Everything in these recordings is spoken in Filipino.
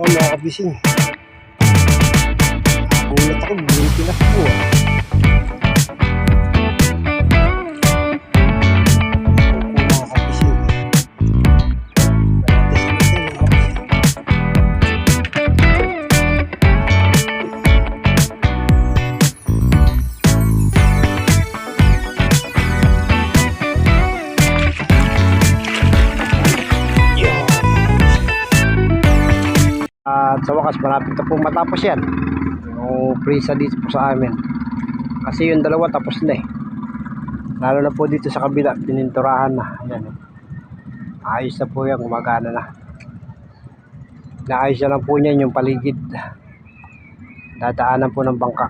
Oh, mga kabising. Nagulat ako, bumili tinakbo ah. Mga kabising. At sa wakas, malapit na pong matapos yan. Yung prisa dito po sa amin. Kasi yung dalawa tapos na eh. Lalo na po dito sa kabila, pininturahan na. Ayan eh. Ayos na po yan, gumagana na. Naayos na lang po niyan yung paligid. Dadaanan po ng bangka.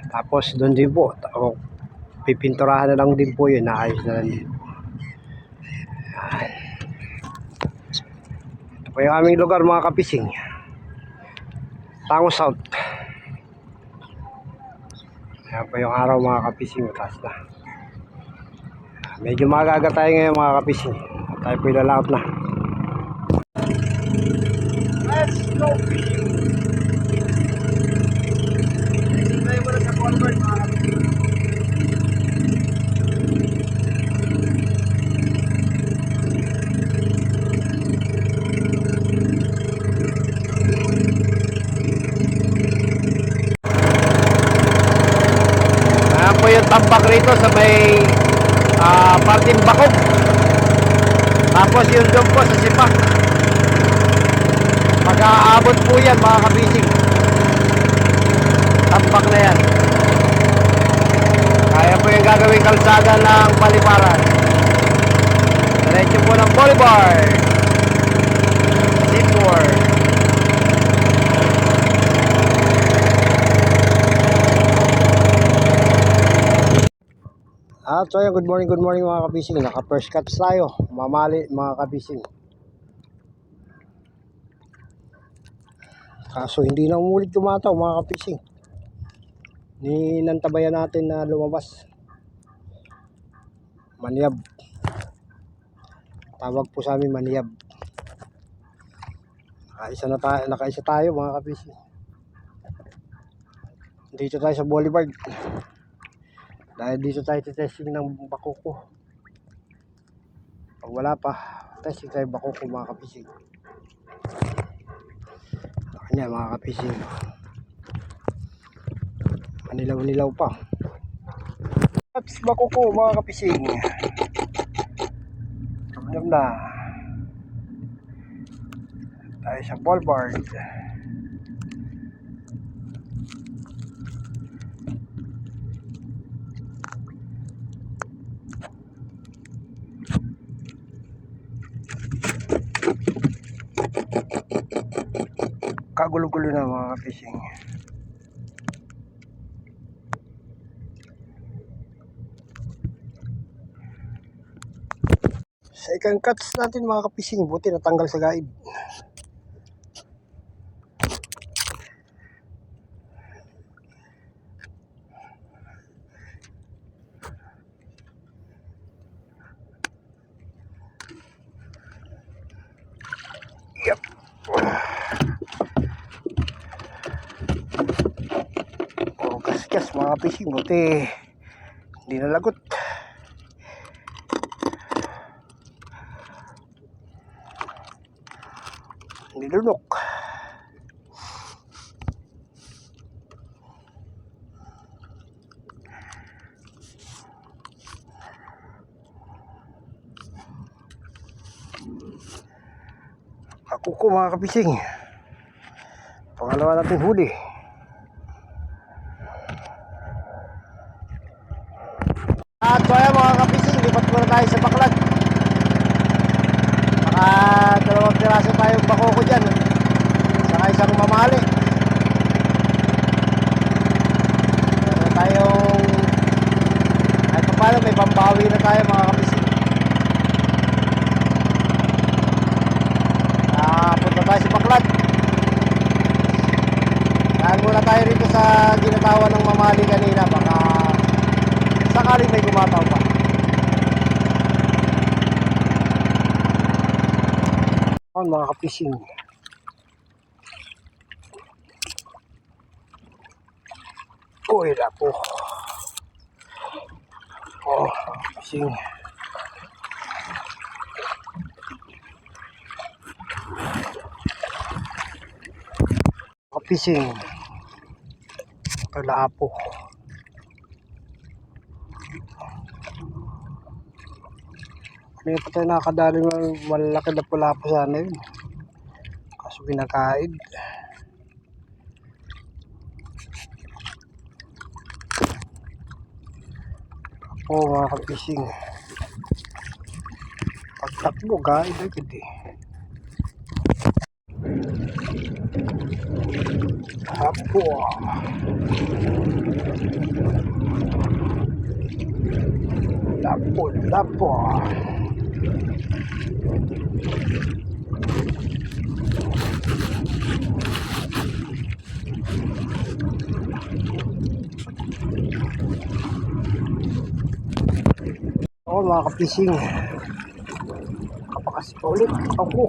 Tapos doon din po, pipinturahan na lang din po yun. Naayos na lang din. Ito po yung aming lugar mga kapising. Tango South. Ayan po yung araw mga kapising. Mataas na. Medyo magaga tayo ngayon mga kapising. Tayo po ilalaot na. Let's go fishing! Fishing tayo muna sa Convert mga kapising. Ayan po yung tambak rito sa may parting bakog. Tapos yung doon po sa sipak. Mag-aabot po yan mga kabising. Tambak na yan. Kaya po yung gagawing kalsada ng Paliparan. Diretso po ng Bolivar. Seymour. So yun, good morning mga kabising. Naka first cuts tayo. Mamali mga kabising. Kaso hindi na umulit tumataw mga kabising. Ninantabayan natin na lumabas. Maniyab. Tawag po sa amin maniyab. Nakaisa tayo mga kabising. Dito tayo sa Boulevard. Dahil dito tayo testing ng bakoko. Pag wala pa, testing tayo bakoko mga kapising. Kanya mga kapising. Manilaw-nilaw pa. At bakoko mga kapising. Problem na. Tayo sa Boulevard. Kagulo-gulo na mga fishing. Sa ikang cuts natin mga kapising, buti natanggal sa gaib. Yep. Kas mga fishing, buti hindi nalagot. Nilunok. Ako mga kapising, pangalawa natin huli. At so ayan mga kapising, lipat muna tayo sa Baclag. Baka dalawang piraso tayong bakoko dyan. Saka isang mamali. Meron tayong kahit pa paano may pambawi na tayo mga kapising. Punta tayo sa Baclag. Dahil muna tayo rito sa ginatawa ng mamali kanina. Baka sakaling may gumataw pa. bakbakan mga kapising. Uy, lapo. Oh, kapising. Kapising. Ito lapo. Hindi pa tayo nakakadali malaki na pula po sana yun. Kaso binakaid. Oo mga kapising. Pagtakbo gaid agad eh. Hapo. Lapo, lapo. Oo mga kapising. Kapakas pa ulit ako.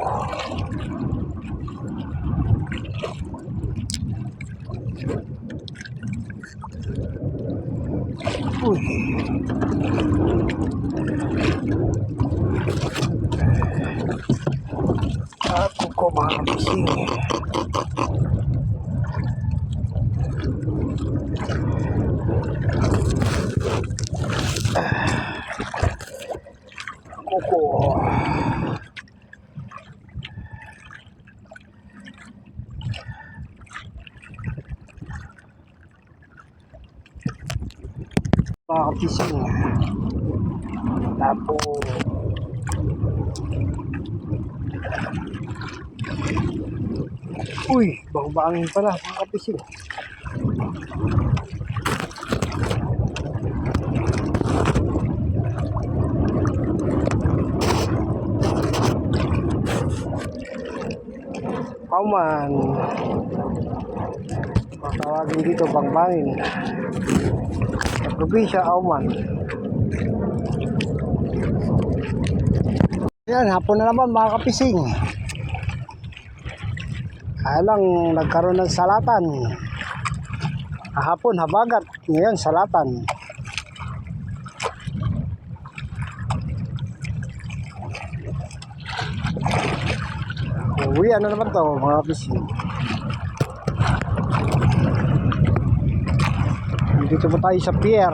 Uy. Ako ko mga kapising. Ako ko. Mga kapising. Tapo. Uy, bang-bangin pala mga kapising. Pauman. Matawagin dito bang-bangin. Sa probinsya, Auman. Yan, hapon na naman mga kapising. Alang nagkaroon ng salatan. Kahapon habagat, ngayon salatan. Uwi, ano naman to mga kapising. Dito po tayo sa pier.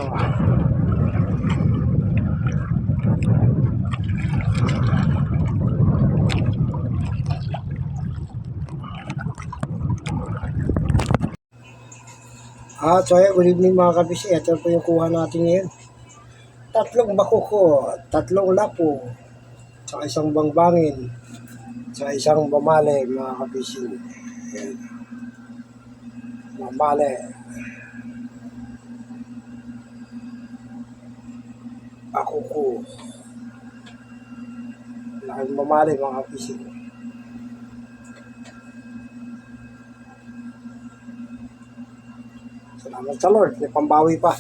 So good evening mga kabisi. Ito po yung kuha natin ngayon. 3 bakuko, 3 lapo, saka isang bangbangin, saka isang bamale mga kabisi. Ayan. Bamale. Bakuko. Laking bamale mga kabisi. Salamat sa Lord, may pambawi pa.